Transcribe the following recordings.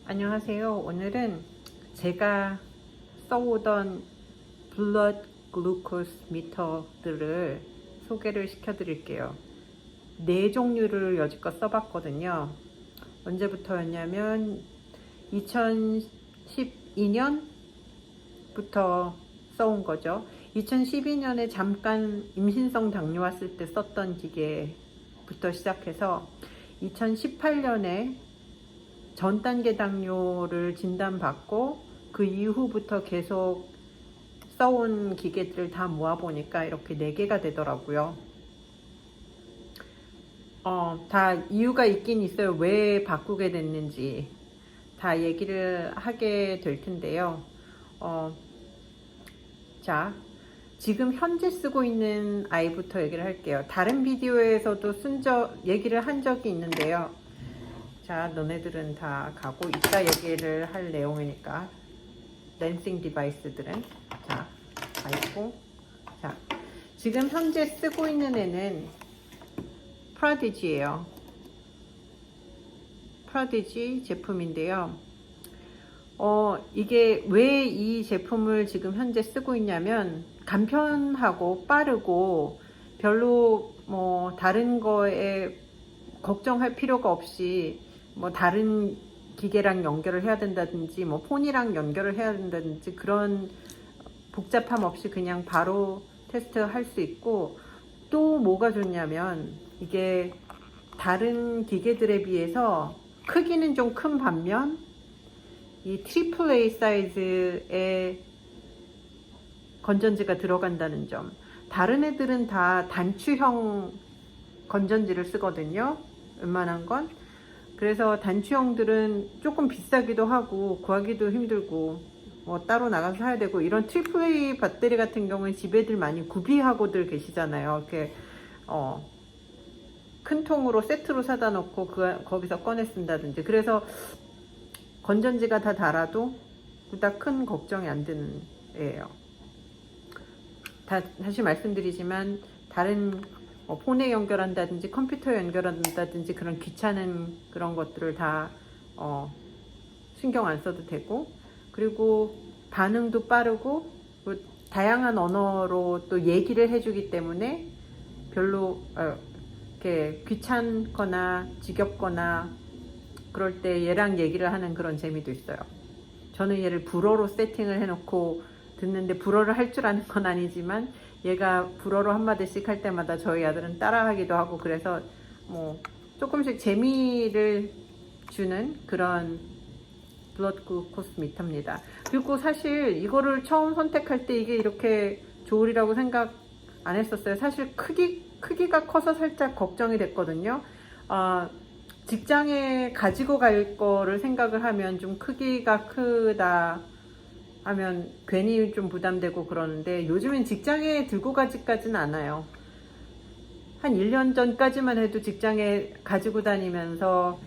안녕하세요. 오늘은 제가 써오던 블러드 글루코스 미터들을 소개를 시켜 드릴게요. 4종류를 여지껏 써봤거든요. 언제부터였냐면 2012년부터 써온 거죠. 2012년에 잠깐 임신성 당뇨 왔을 때 썼던 기계부터 시작해서 2018년에 전 단계 당뇨를 진단받고 그 이후부터 계속 써온 기계들을 다 모아보니까 이렇게 4개가 되더라고요. 다 이유가 있긴 있어요. 왜 바꾸게 됐는지 다 얘기를 하게 될 텐데요. 자, 지금 현재 쓰고 있는 아이부터 얘기를 할게요. 다른 비디오에서도 얘기를 한 적이 있는데요. 자, 너네들은 다 가고 이따 얘기를 할 내용이니까 랜싱 디바이스들은 자, 가 있고. 자, 지금 현재 쓰고 있는 애는 프라디지예요. 프라디지 제품인데요. 이게 왜 이 제품을 지금 현재 쓰고 있냐면 간편하고 빠르고 별로 다른 거에 걱정할 필요가 없이 다른 기계랑 연결을 해야 된다든지 폰이랑 연결을 해야 된다든지 그런 복잡함 없이 그냥 바로 테스트 할 수 있고, 또 뭐가 좋냐면 이게 다른 기계들에 비해서 크기는 좀 큰 반면 이 AAA 사이즈의 건전지가 들어간다는 점. 다른 애들은 다 단추형 건전지를 쓰거든요, 웬만한 건. 그래서 단추형들은 조금 비싸기도 하고 구하기도 힘들고 따로 나가서 사야 되고, 이런 AAA 배터리 같은 경우는 집에들 많이 구비하고들 계시잖아요. 이렇게 큰 통으로 세트로 사다 놓고 거기서 꺼내 쓴다든지. 그래서 건전지가 다 달아도 그닥 큰 걱정이 안 드는 애예요. 다시 말씀드리지만 다른 폰에 연결한다든지 컴퓨터에 연결한다든지 그런 귀찮은 그런 것들을 다 신경 안 써도 되고, 그리고 반응도 빠르고 다양한 언어로 또 얘기를 해주기 때문에 별로 이렇게 귀찮거나 지겹거나 그럴 때 얘랑 얘기를 하는 그런 재미도 있어요. 저는 얘를 불어로 세팅을 해놓고 듣는데, 불어를 할 줄 아는 건 아니지만 얘가 불어로 한마디씩 할 때마다 저희 아들은 따라하기도 하고, 그래서 조금씩 재미를 주는 그런 블러드 글루코스 미터입니다. 그리고 사실 이거를 처음 선택할 때 이게 이렇게 좋으리라고 생각 안 했었어요. 사실 크기가 커서 살짝 걱정이 됐거든요. 직장에 가지고 갈 거를 생각을 하면 좀 크기가 크다 하면 괜히 좀 부담되고 그러는데, 요즘엔 직장에 들고 가지까지는 않아요. 한 1년 전까지만 해도 직장에 가지고 다니면서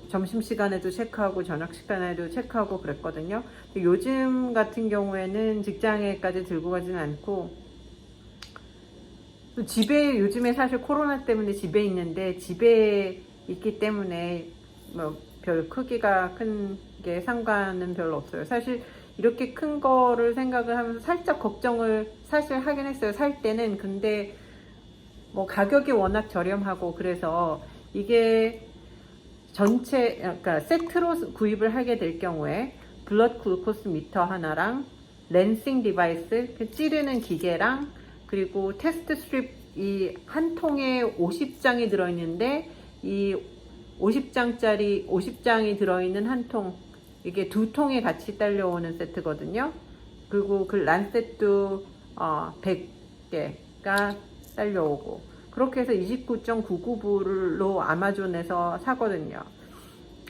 점심시간에도 체크하고 저녁시간에도 체크하고 그랬거든요. 요즘 같은 경우에는 직장에까지 들고 가지는 않고, 또 집에 요즘에 사실 코로나 때문에 집에 있는데, 집에 있기 때문에 별 크기가 큰 게 상관은 별로 없어요. 사실 이렇게 큰 거를 생각을 하면서 살짝 걱정을 사실 하긴 했어요, 살 때는. 근데 가격이 워낙 저렴하고 그래서 이게 그러니까 세트로 구입을 하게 될 경우에 블러드 글루코스 미터 하나랑 랜싱 디바이스, 찌르는 기계랑, 그리고 테스트 스트립이 한 통에 50장이 들어있는데, 이 50장이 들어있는 한 통, 이게 2통이 같이 딸려오는 세트거든요. 그리고 그 란셋도 100개가 딸려오고, 그렇게 해서 29.99불로 아마존에서 사거든요.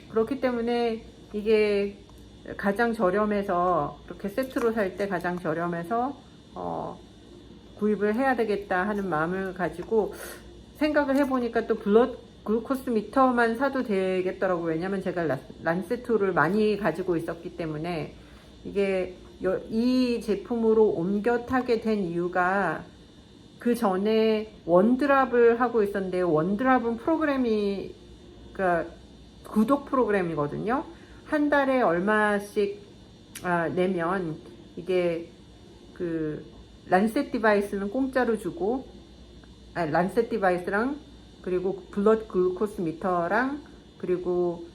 그렇기 때문에 이게 가장 저렴해서, 그렇게 세트로 살 때 가장 저렴해서 구입을 해야 되겠다 하는 마음을 가지고 생각을 해보니까 또 블러드 글루코스 미터만 사도 되겠더라고요. 왜냐면 제가 란세토를 많이 가지고 있었기 때문에. 이게 이 제품으로 옮겨 타게 된 이유가, 그 전에 원드랍을 하고 있었는데, 원드랍은 프로그램이, 그러니까 구독 프로그램이거든요. 한 달에 얼마씩 내면 이게 그 란셋 디바이스는 공짜로 주고, 란셋 디바이스랑 그리고 블러드 글루코스 미터랑 그리고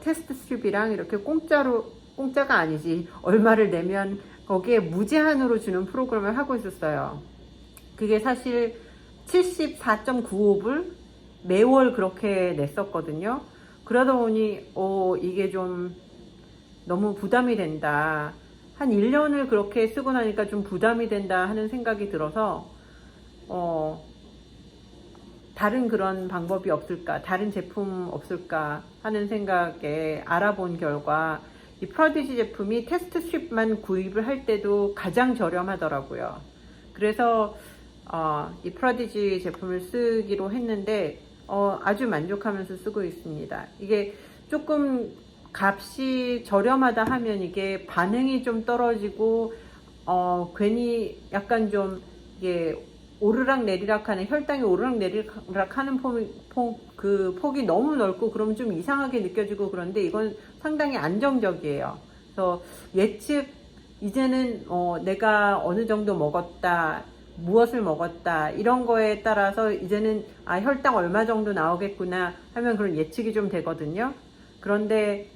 테스트 스트립이랑 이렇게 공짜가 아니지, 얼마를 내면 거기에 무제한으로 주는 프로그램을 하고 있었어요. 그게 사실 74.95불 매월 그렇게 냈었거든요. 그러다 보니 이게 좀 너무 부담이 된다. 한 1년을 그렇게 쓰고 나니까 좀 부담이 된다 하는 생각이 들어서 다른 그런 방법이 없을까, 다른 제품 없을까 하는 생각에 알아본 결과 이 프로디지 제품이 테스트 스트립만 구입을 할 때도 가장 저렴하더라고요. 그래서 이 프로디지 제품을 쓰기로 했는데 아주 만족하면서 쓰고 있습니다. 이게 조금 값이 저렴하다 하면 이게 반응이 좀 떨어지고 괜히 약간 좀 이게 오르락 내리락 하는, 혈당이 오르락 내리락 하는 폭이 너무 넓고 그러면 좀 이상하게 느껴지고, 그런데 이건 상당히 안정적이에요. 그래서 이제는 내가 어느 정도 먹었다, 무엇을 먹었다, 이런 거에 따라서 이제는 혈당 얼마 정도 나오겠구나 하면 그런 예측이 좀 되거든요. 그런데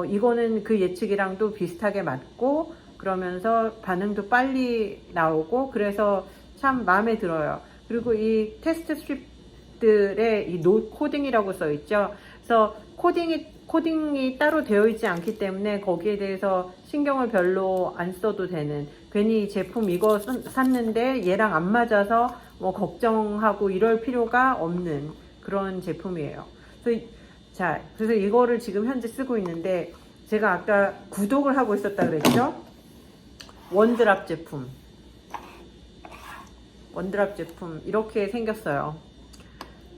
이거는 그 예측이랑도 비슷하게 맞고, 그러면서 반응도 빨리 나오고, 그래서 참 마음에 들어요. 그리고 이 테스트 스트립들의 이 노 코딩이라고 써 있죠. 그래서 코딩이 따로 되어 있지 않기 때문에 거기에 대해서 신경을 별로 안 써도 되는, 괜히 제품 이거 샀는데 얘랑 안 맞아서 뭐 걱정하고 이럴 필요가 없는 그런 제품이에요. 그래서 이거를 지금 현재 쓰고 있는데, 제가 아까 구독을 하고 있었다 그랬죠? 원드랍 제품 이렇게 생겼어요.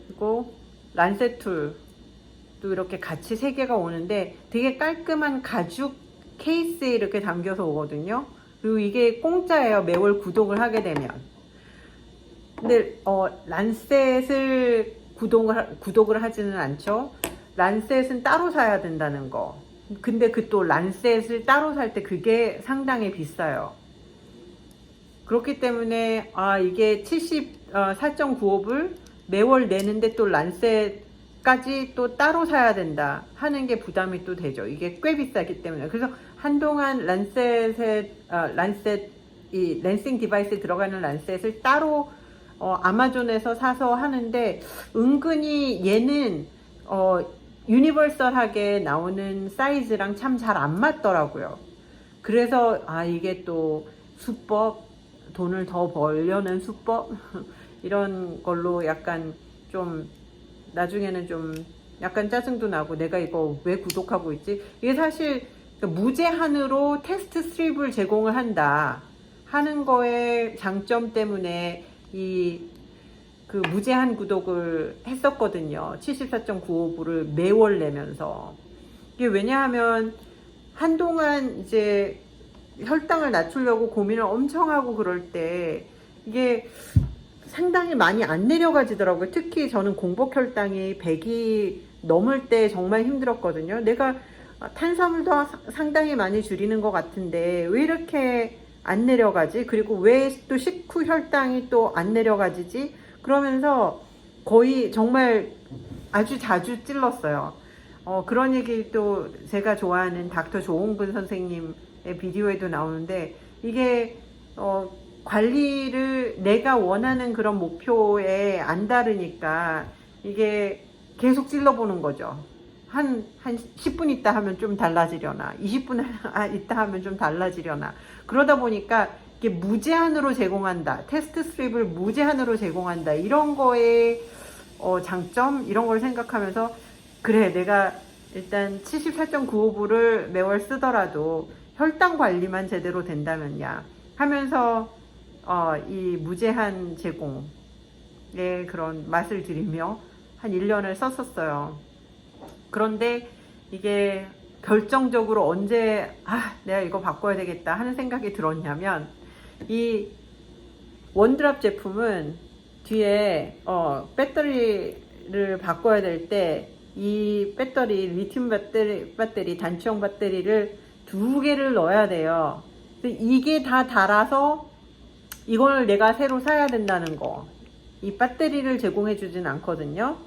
그리고 란셋 툴도 이렇게 같이 3개가 오는데 되게 깔끔한 가죽 케이스에 이렇게 담겨서 오거든요. 그리고 이게 공짜예요, 매월 구독을 하게 되면. 근데 란셋을 구독을 하지는 않죠. 란셋은 따로 사야 된다는 거. 근데 또 란셋을 따로 살 때 그게 상당히 비싸요. 그렇기 때문에 이게 74.95불 매월 내는데 또 란셋까지 또 따로 사야 된다 하는 게 부담이 또 되죠. 이게 꽤 비싸기 때문에. 그래서 한동안 이 랜싱 디바이스에 들어가는 란셋을 따로 아마존에서 사서 하는데, 은근히 얘는 유니버설하게 나오는 사이즈랑 참 잘 안 맞더라고요. 그래서 이게 또 수법, 돈을 더 벌려는 수법 이런 걸로 약간 좀 나중에는 좀 약간 짜증도 나고, 내가 이거 왜 구독하고 있지? 이게 사실 무제한으로 테스트 스트립을 제공을 한다 하는 거의 장점 때문에 그 무제한 구독을 했었거든요. 74.95불을 매월 내면서. 이게 왜냐하면 한동안 이제 혈당을 낮추려고 고민을 엄청 하고 그럴 때 이게 상당히 많이 안 내려가지더라고요. 특히 저는 공복 혈당이 100이 넘을 때 정말 힘들었거든요. 내가 탄수화물도 상당히 많이 줄이는 것 같은데 왜 이렇게 안 내려가지? 그리고 왜 또 식후 혈당이 또 안 내려가지지? 그러면서 거의 정말 아주 자주 찔렀어요. 그런 얘기 또 제가 좋아하는 닥터 조홍근 선생님의 비디오에도 나오는데, 이게 관리를 내가 원하는 그런 목표에 안 다르니까 이게 계속 찔러보는 거죠. 한 10분 있다 하면 좀 달라지려나, 20분 있다 하면 좀 달라지려나. 그러다 보니까 이게 무제한으로 제공한다, 테스트 스트립을 무제한으로 제공한다, 이런 거에 장점, 이런 걸 생각하면서, 그래, 내가 일단 74.95불을 매월 쓰더라도 혈당 관리만 제대로 된다면야 하면서 이 무제한 제공의 그런 맛을 들이며 한 1년을 썼었어요. 그런데 이게 결정적으로 언제 내가 이거 바꿔야 되겠다 하는 생각이 들었냐면, 이 원드랍 제품은 뒤에 배터리를 바꿔야 될 때 이 배터리, 리튬 배터리, 단추형 배터리를 2개를 넣어야 돼요. 이게 다 닳아서 이걸 내가 새로 사야 된다는 거. 이 배터리를 제공해 주진 않거든요.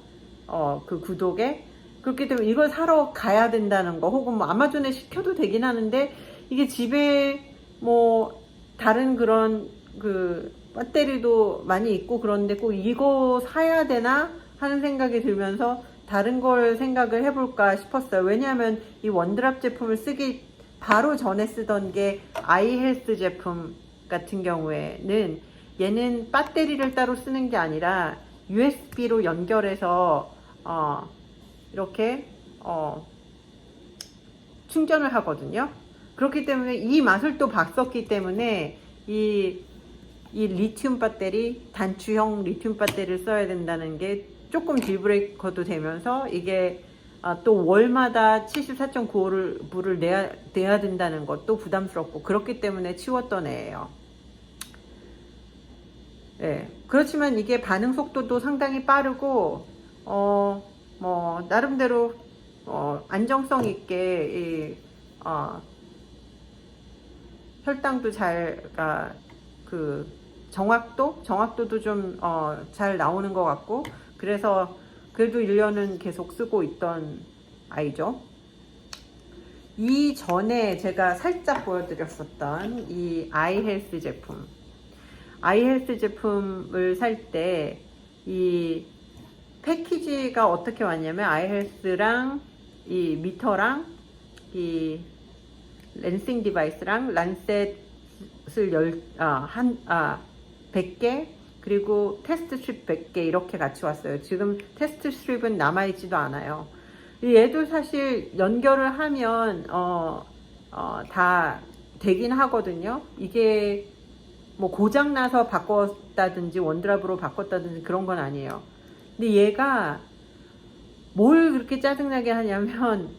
그 구독에. 그렇기 때문에 이걸 사러 가야 된다는 거, 혹은 뭐 아마존에 시켜도 되긴 하는데, 이게 집에 뭐 다른 그런 그 배터리도 많이 있고 그런데 꼭 이거 사야 되나 하는 생각이 들면서 다른 걸 생각을 해볼까 싶었어요. 왜냐하면 이 원드랍 제품을 쓰기 바로 전에 쓰던 게 아이헬스 제품 같은 경우에는 얘는 배터리를 따로 쓰는 게 아니라 USB로 연결해서 이렇게 충전을 하거든요. 그렇기 때문에 이 맛을 또 봤었기 때문에 이 리튬 배터리, 단추형 리튬 배터리를 써야 된다는 게 조금 딜브레이커도 되면서, 이게 또 월마다 74.95불을 내야 된다는 것도 부담스럽고, 그렇기 때문에 치웠던 애예요. 네, 그렇지만 이게 반응 속도도 상당히 빠르고 뭐 나름대로 안정성 있게 혈당도 그 정확도도 좀 잘 나오는 것 같고, 그래서 그래도 1년은 계속 쓰고 있던 아이죠. 이전에 제가 살짝 보여드렸었던 이 아이헬스 제품을 살 때 이 패키지가 어떻게 왔냐면, 아이헬스랑 이 미터랑 이 랜싱 디바이스랑 란셋을 100개, 그리고 테스트 스트립 100개 이렇게 같이 왔어요. 지금 테스트 스트립은 남아있지도 않아요. 얘도 사실 연결을 하면 다 되긴 하거든요. 이게 뭐 고장나서 바꿨다든지 원드랍으로 바꿨다든지 그런 건 아니에요. 근데 얘가 뭘 그렇게 짜증나게 하냐면,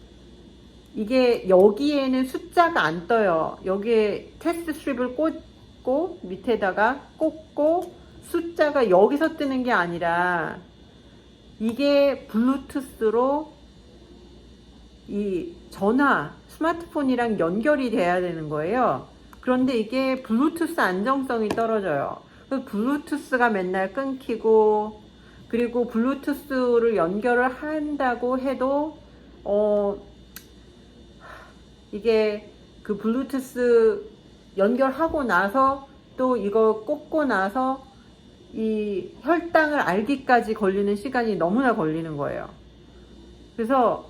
이게 여기에는 숫자가 안 떠요. 여기에 테스트 스트립을 꽂고 밑에다가 꽂고 숫자가 여기서 뜨는 게 아니라, 이게 블루투스로 이 스마트폰이랑 연결이 돼야 되는 거예요. 그런데 이게 블루투스 안정성이 떨어져요. 블루투스가 맨날 끊기고, 그리고 블루투스를 연결을 한다고 해도 이게 그 블루투스 연결하고 나서 또 이거 꽂고 나서 이 혈당을 알기까지 걸리는 시간이 너무나 걸리는 거예요. 그래서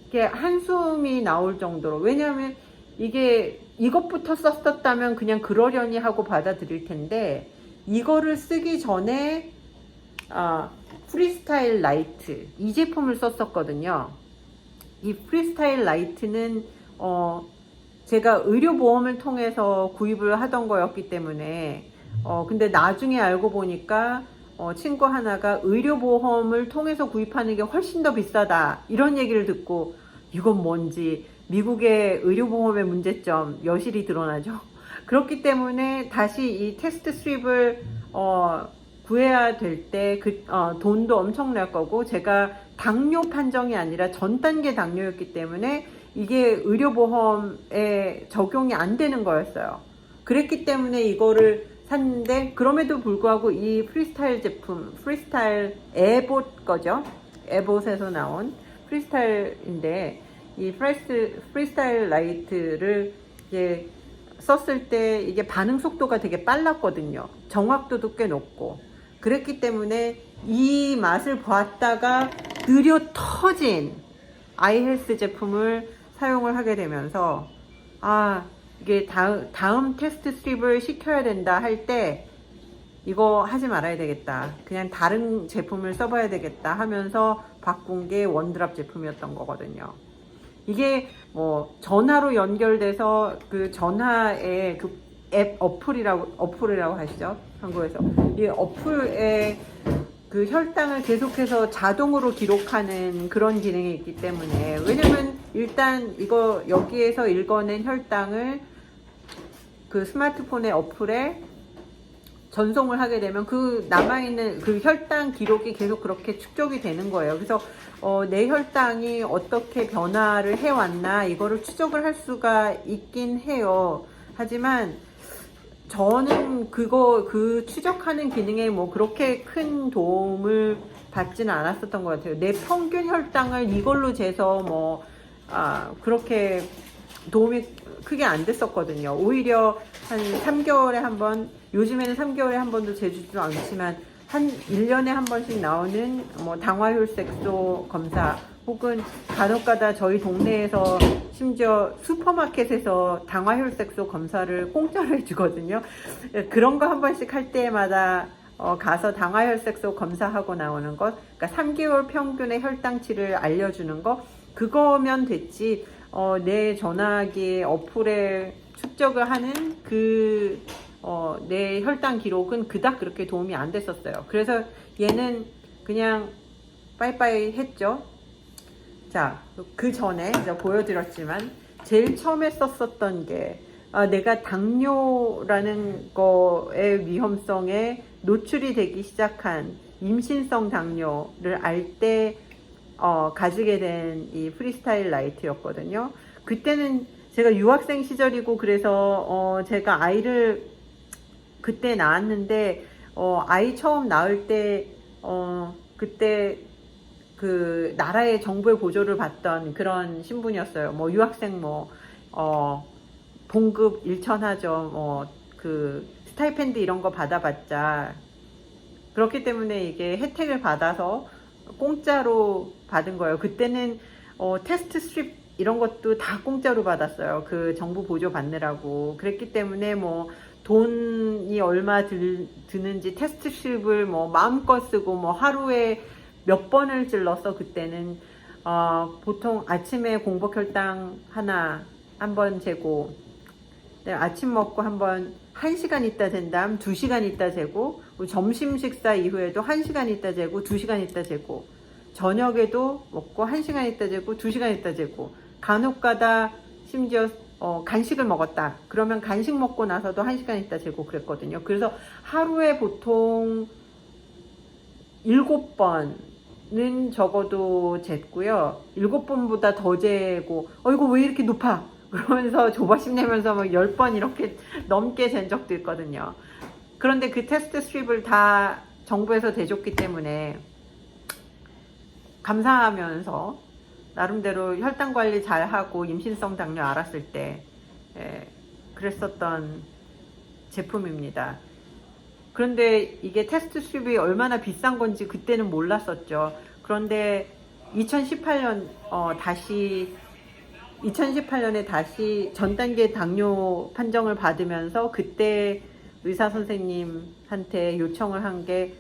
이게 한숨이 나올 정도로, 왜냐하면 이게 이것부터 썼었다면 그냥 그러려니 하고 받아들일 텐데, 이거를 쓰기 전에 프리스타일 라이트 이 제품을 썼었거든요. 이 프리스타일 라이트는 제가 의료보험을 통해서 구입을 하던 거였기 때문에 근데 나중에 알고 보니까 친구 하나가 의료보험을 통해서 구입하는 게 훨씬 더 비싸다 이런 얘기를 듣고, 이건 뭔지 미국의 의료보험의 문제점 여실히 드러나죠. 그렇기 때문에 다시 이 테스트 스트립을 구해야 될 때 돈도 엄청날 거고, 제가 당뇨 판정이 아니라 전 단계 당뇨였기 때문에 이게 의료보험에 적용이 안 되는 거였어요. 그랬기 때문에 이거를 샀는데, 그럼에도 불구하고 이 프리스타일 제품, 프리스타일 에봇 거죠. 에봇에서 나온 프리스타일인데, 이 프리스타일 라이트를 이제 썼을 때 이게 반응 속도가 되게 빨랐거든요. 정확도도 꽤 높고. 그랬기 때문에 이 맛을 봤다가 느려 터진 아이헬스 제품을 사용을 하게 되면서, 이게 다음 테스트 스트립을 시켜야 된다 할 때 이거 하지 말아야 되겠다, 그냥 다른 제품을 써봐야 되겠다 하면서 바꾼 게 원드랍 제품이었던 거거든요. 이게 뭐 전화로 연결돼서 그 전화에 그 앱 어플이라고 하시죠, 한국에서. 이 어플에 그 혈당을 계속해서 자동으로 기록하는 그런 기능이 있기 때문에, 왜냐면 일단 이거 여기에서 읽어낸 혈당을 그 스마트폰의 어플에 전송을 하게 되면 그 남아있는 그 혈당 기록이 계속 그렇게 축적이 되는 거예요. 그래서 내 혈당이 어떻게 변화를 해왔나 이거를 추적을 할 수가 있긴 해요. 하지만 저는 그 추적하는 기능에 뭐 그렇게 큰 도움을 받지는 않았었던 것 같아요. 내 평균 혈당을 이걸로 재서 뭐 그렇게 도움이 크게 안 됐었거든요. 오히려 한 3개월에 한 번, 요즘에는 3개월에 한 번도 재주지도 않지만 한 1년에 한 번씩 나오는 뭐 당화혈색소 검사, 혹은 간혹가다 저희 동네에서 심지어 슈퍼마켓에서 당화혈색소 검사를 공짜로 해주거든요. 그런 거 한 번씩 할 때마다 가서 당화혈색소 검사하고 나오는 것, 그러니까 3개월 평균의 혈당치를 알려주는 거, 그거면 됐지. 내 전화기 어플에 축적을 하는 내 혈당 기록은 그닥 그렇게 도움이 안 됐었어요. 그래서 얘는 그냥 빠이빠이 했죠. 자, 그 전에 이제 보여드렸지만 제일 처음에 썼었던 게 내가 당뇨라는 거의 위험성에 노출이 되기 시작한 임신성 당뇨를 알 때 가지게 된 이 프리스타일 라이트였거든요. 그때는 제가 유학생 시절이고 그래서 제가 아이를 그때 낳았는데 아이 처음 낳을 때 그때 그 나라의 정부의 보조를 받던 그런 신분이었어요. 뭐 유학생 봉급 일천하죠. 그 스타이펜드 이런 거 받아봤자 그렇기 때문에 이게 혜택을 받아서 공짜로 받은 거예요. 그때는 테스트 스트립 이런 것도 다 공짜로 받았어요. 그 정부 보조 받느라고. 그랬기 때문에 뭐 돈이 얼마 드는지 테스트 스트립을 뭐 마음껏 쓰고 뭐 하루에 몇 번을 찔렀어. 그때는 보통 아침에 공복 혈당 한 번 재고, 아침 먹고 한번 1시간 있다 잰 다음 2시간 있다 재고, 점심 식사 이후에도 1시간 있다 재고 2시간 있다 재고, 저녁에도 먹고 1시간 있다 재고 2시간 있다 재고, 간혹가다 심지어 간식을 먹었다 그러면 간식 먹고 나서도 1시간 있다 재고 그랬거든요. 그래서 하루에 보통 7번은 적어도 쟀고요. 7번보다 더 재고 이거 왜 이렇게 높아? 그러면서 조바심 내면서 막 10번 이렇게 넘게 잰 적도 있거든요. 그런데 그 테스트 스트립을 다 정부에서 대줬기 때문에 감사하면서 나름대로 혈당 관리 잘하고 임신성 당뇨 알았을 때 그랬었던 제품입니다. 그런데 이게 테스트 스트립이 얼마나 비싼 건지 그때는 몰랐었죠. 그런데 2018년에 다시 전 단계 당뇨 판정을 받으면서 그때 의사 선생님한테 요청을 한 게,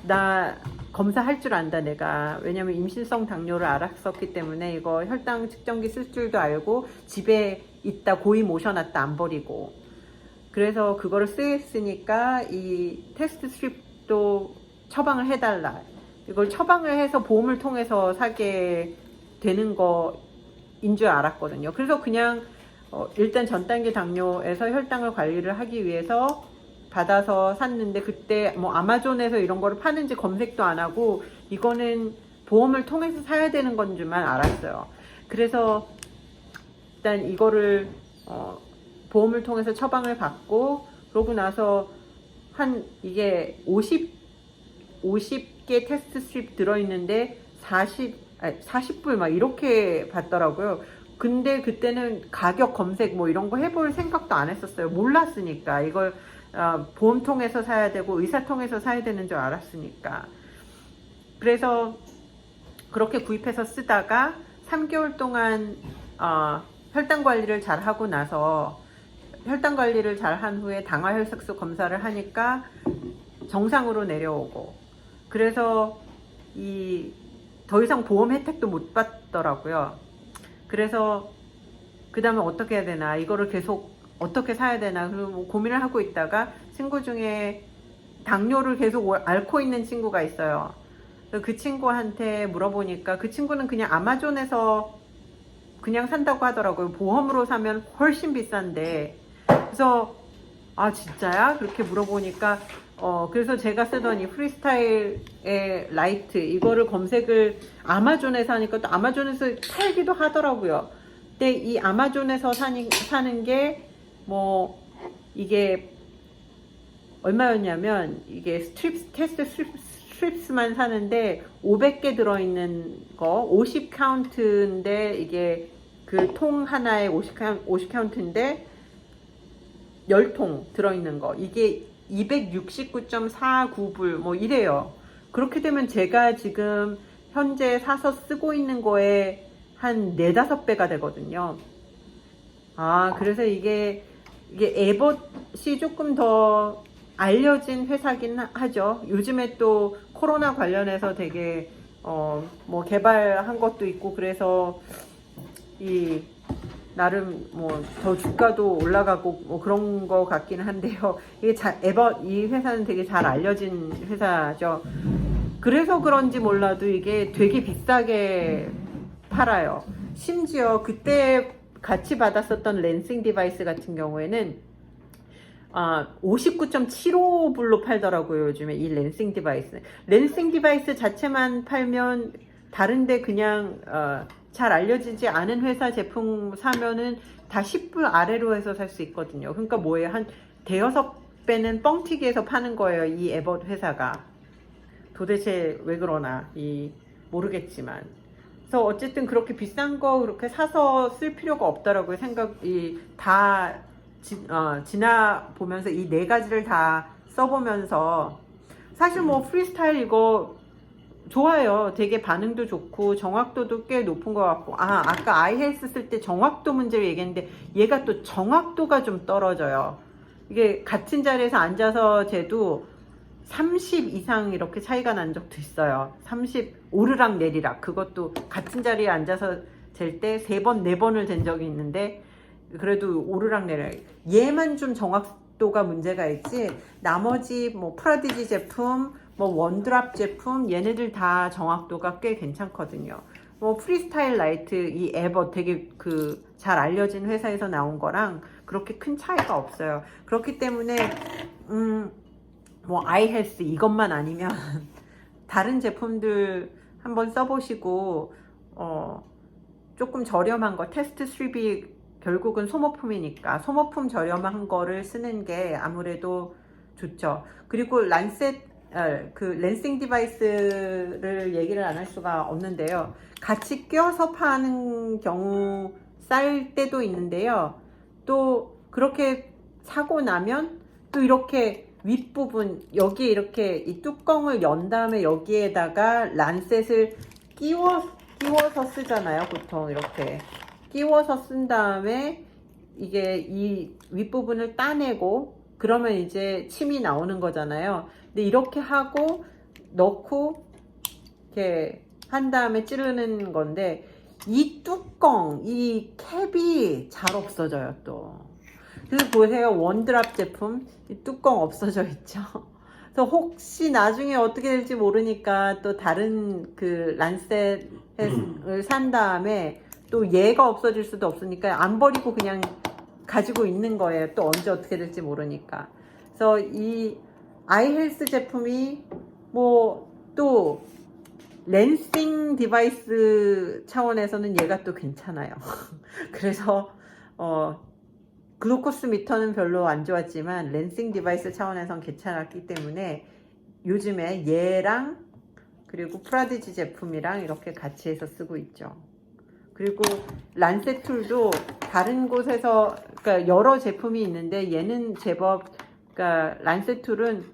나 검사할 줄 안다 내가. 왜냐면 임신성 당뇨를 알았었기 때문에 이거 혈당 측정기 쓸 줄도 알고 집에 있다 고이 모셔놨다 안 버리고, 그래서 그거를 쓰였으니까 이 테스트 스트립도 처방을 해달라. 이걸 처방을 해서 보험을 통해서 사게 되는 거인 줄 알았거든요. 그래서 그냥 일단 전 단계 당뇨에서 혈당을 관리를 하기 위해서 받아서 샀는데, 그때 뭐 아마존에서 이런 거를 파는지 검색도 안 하고 이거는 보험을 통해서 사야 되는 건 줄만 알았어요. 그래서 일단 이거를 보험을 통해서 처방을 받고, 그러고 나서 이게 50개 테스트 스트립 들어있는데 40불 막 이렇게 받더라고요. 근데 그때는 가격 검색 뭐 이런 거 해볼 생각도 안 했었어요. 몰랐으니까. 이걸 보험 통해서 사야 되고 의사 통해서 사야 되는 줄 알았으니까. 그래서 그렇게 구입해서 쓰다가 3개월 동안 혈당 관리를 잘 하고 나서, 혈당 관리를 잘 한 후에 당화혈색소 검사를 하니까 정상으로 내려오고, 그래서 더 이상 보험 혜택도 못 받더라고요. 그래서 그 다음에 어떻게 해야 되나, 이거를 계속 어떻게 사야 되나, 그리고 뭐 고민을 하고 있다가 친구 중에 당뇨를 계속 앓고 있는 친구가 있어요. 그 친구한테 물어보니까 그 친구는 그냥 아마존에서 그냥 산다고 하더라고요. 보험으로 사면 훨씬 비싼데. 그래서 진짜야? 그렇게 물어보니까 그래서 제가 쓰던 이 프리스타일의 라이트 이거를 검색을 아마존에서 하니까 또 아마존에서 팔기도 하더라고요. 근데 이 아마존에서 사는 게 뭐 이게 얼마였냐면 이게 테스트 스트립스만 사는데 500개 들어있는 거 50 카운트인데 이게 그 통 하나에 50 카운트인데 10통 들어있는 거 이게 269.49불 뭐 이래요. 그렇게 되면 제가 지금 현재 사서 쓰고 있는 거에 한 4, 5배가 되거든요. 그래서 이게 에봇이 조금 더 알려진 회사긴 하죠. 요즘에 또 코로나 관련해서 되게 뭐 개발한 것도 있고 그래서 이 나름 뭐 더 주가도 올라가고 뭐 그런 거 같기는 한데요. 이게 에벗 이 회사는 되게 잘 알려진 회사죠. 그래서 그런지 몰라도 이게 되게 비싸게 팔아요. 심지어 그때 같이 받았었던 랜싱 디바이스 같은 경우에는 59.75불로 팔더라고요. 요즘에 이 랜싱 디바이스. 랜싱 디바이스 자체만 팔면 다른데 그냥 잘 알려지지 않은 회사 제품 사면은 다 10불 아래로 해서 살 수 있거든요. 그러니까 뭐예요? 한 대여섯 배는 뻥튀기해서 파는 거예요. 이 에벗 회사가. 도대체 왜 그러나 모르겠지만. 그래서 어쨌든 그렇게 비싼 거 그렇게 사서 쓸 필요가 없더라고요. 생각이 다 지나 보면서 이 4가지를 다 써보면서 사실 뭐 프리스타일 이거 좋아요. 되게 반응도 좋고 정확도도 꽤 높은 것 같고 아까 아이헬스 쓸 때 정확도 문제를 얘기했는데 얘가 또 정확도가 좀 떨어져요. 이게 같은 자리에서 앉아서 재도 30 이상 이렇게 차이가 난 적도 있어요. 30 오르락 내리락. 그것도 같은 자리에 앉아서 잴 때 3번 4번을 잰 적이 있는데 그래도 오르락 내리락. 얘만 좀 정확도가 문제가 있지 나머지 뭐 프라디지 제품 뭐 원드랍 제품 얘네들 다 정확도가 꽤 괜찮거든요. 뭐 프리스타일 라이트 이 에버 되게 잘 알려진 회사에서 나온 거랑 그렇게 큰 차이가 없어요. 그렇기 때문에 뭐 아이헬스 이것만 아니면 다른 제품들 한번 써보시고 조금 저렴한 거 테스트 스트립이 결국은 소모품이니까 소모품 저렴한 거를 쓰는 게 아무래도 좋죠. 그리고 랜싱 디바이스를 얘기를 안 할 수가 없는데요. 같이 껴서 파는 경우 쌀 때도 있는데요. 또 그렇게 사고 나면 또 이렇게 윗부분 여기에 이렇게 이 뚜껑을 연 다음에 여기에다가 란셋을 끼워서 쓰잖아요. 보통 이렇게 끼워서 쓴 다음에 이게 이 윗부분을 따내고 그러면 이제 침이 나오는 거잖아요. 근데 이렇게 하고 넣고 이렇게 한 다음에 찌르는 건데 이 뚜껑, 이 캡이 잘 없어져요 또. 그래서 보세요. 원드랍 제품 이 뚜껑 없어져 있죠. 그래서 혹시 나중에 어떻게 될지 모르니까 또 다른 란셋을 산 다음에 또 얘가 없어질 수도 없으니까 안 버리고 그냥 가지고 있는 거예요. 또 언제 어떻게 될지 모르니까. 그래서 이 아이헬스 제품이 뭐 또 랜싱 디바이스 차원에서는 얘가 또 괜찮아요. 그래서 글루코스 미터는 별로 안 좋았지만 랜싱 디바이스 차원에선 괜찮았기 때문에 요즘에 얘랑 그리고 프라디지 제품이랑 이렇게 같이 해서 쓰고 있죠. 그리고 란셋 툴도 다른 곳에서 그러니까 여러 제품이 있는데 얘는 제법 그러니까 란셋 툴은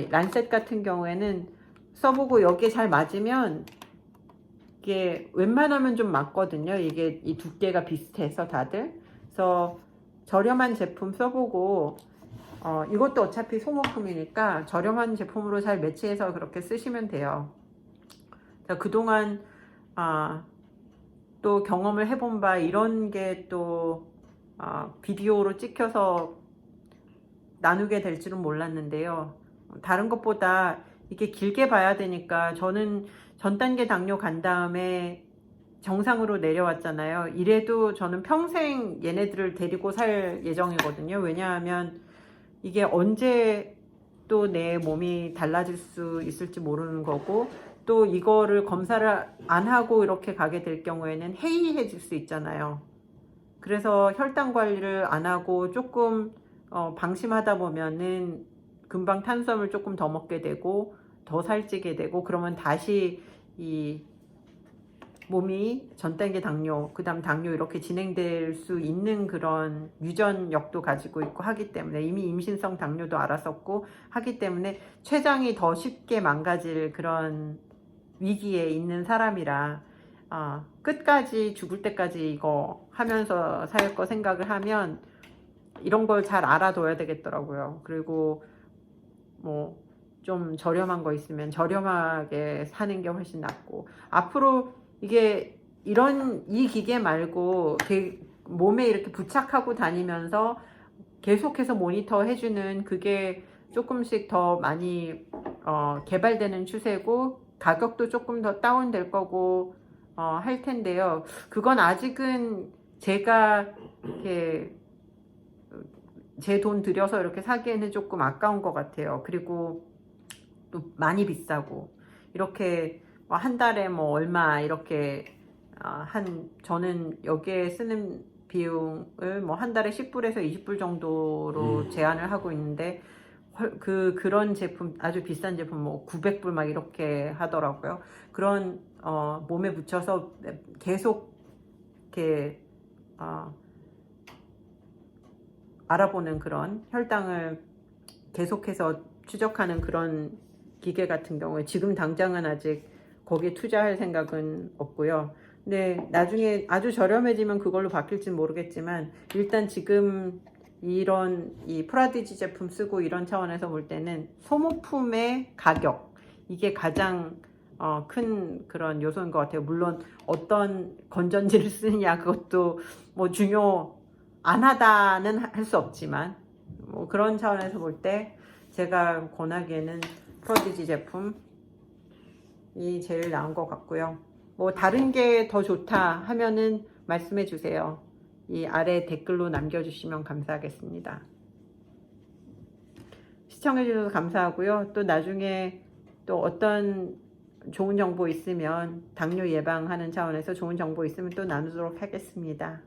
란셋 같은 경우에는 써보고 여기에 잘 맞으면 이게 웬만하면 좀 맞거든요. 이게 이 두께가 비슷해서 다들. 그래서 저렴한 제품 써보고 이것도 어차피 소모품이니까 저렴한 제품으로 잘 매치해서 그렇게 쓰시면 돼요. 그동안 또 경험을 해본 바 이런 게 또 비디오로 찍혀서 나누게 될 줄은 몰랐는데요. 다른 것보다 이게 길게 봐야 되니까 저는 전 단계 당뇨 간 다음에 정상으로 내려왔잖아요. 이래도 저는 평생 얘네들을 데리고 살 예정이거든요. 왜냐하면 이게 언제 또 내 몸이 달라질 수 있을지 모르는 거고, 또 이거를 검사를 안 하고 이렇게 가게 될 경우에는 해이해질 수 있잖아요. 그래서 혈당 관리를 안 하고 조금 방심하다 보면은 금방 탄수화물 조금 더 먹게 되고 더 살찌게 되고, 그러면 다시 이 몸이 전 단계 당뇨, 그 다음 당뇨 이렇게 진행될 수 있는 그런 유전력도 가지고 있고 하기 때문에, 이미 임신성 당뇨도 알았었고 하기 때문에 췌장이 더 쉽게 망가질 그런 위기에 있는 사람이라, 끝까지 죽을 때까지 이거 하면서 살 거 생각을 하면 이런 걸 잘 알아둬야 되겠더라고요. 그리고 뭐 좀 저렴한 거 있으면 저렴하게 사는 게 훨씬 낫고, 앞으로 이게 이 기계 말고 몸에 이렇게 부착하고 다니면서 계속해서 모니터 해주는 그게 조금씩 더 많이 개발되는 추세고, 가격도 조금 더 다운될 거고 할 텐데요. 그건 아직은 제가 이렇게 제 돈 들여서 이렇게 사기에는 조금 아까운 것 같아요. 그리고 또 많이 비싸고, 이렇게 한 달에 뭐 얼마 이렇게 저는 여기에 쓰는 비용을 뭐 한 달에 10불에서 20불 정도로 제한을 하고 있는데, 그런 제품, 아주 비싼 제품 뭐 900불 막 이렇게 하더라고요. 그런 몸에 붙여서 계속 이렇게 알아보는 그런 혈당을 계속해서 추적하는 그런 기계 같은 경우에 지금 당장은 아직 거기에 투자할 생각은 없고요. 근데 나중에 아주 저렴해지면 그걸로 바뀔지 모르겠지만, 일단 지금 이 프라디지 제품 쓰고 이런 차원에서 볼 때는 소모품의 가격, 이게 가장 큰 그런 요소인 것 같아요. 물론 어떤 건전지를 쓰느냐 그것도 뭐 중요 안 하다는 할 수 없지만, 뭐 그런 차원에서 볼 때 제가 권하기에는 프로디지 제품이 제일 나은 것 같고요. 뭐 다른 게 더 좋다 하면은 말씀해 주세요. 이 아래 댓글로 남겨주시면 감사하겠습니다. 시청해 주셔서 감사하고요. 또 나중에 또 어떤 좋은 정보 있으면, 당뇨 예방하는 차원에서 좋은 정보 있으면 또 나누도록 하겠습니다.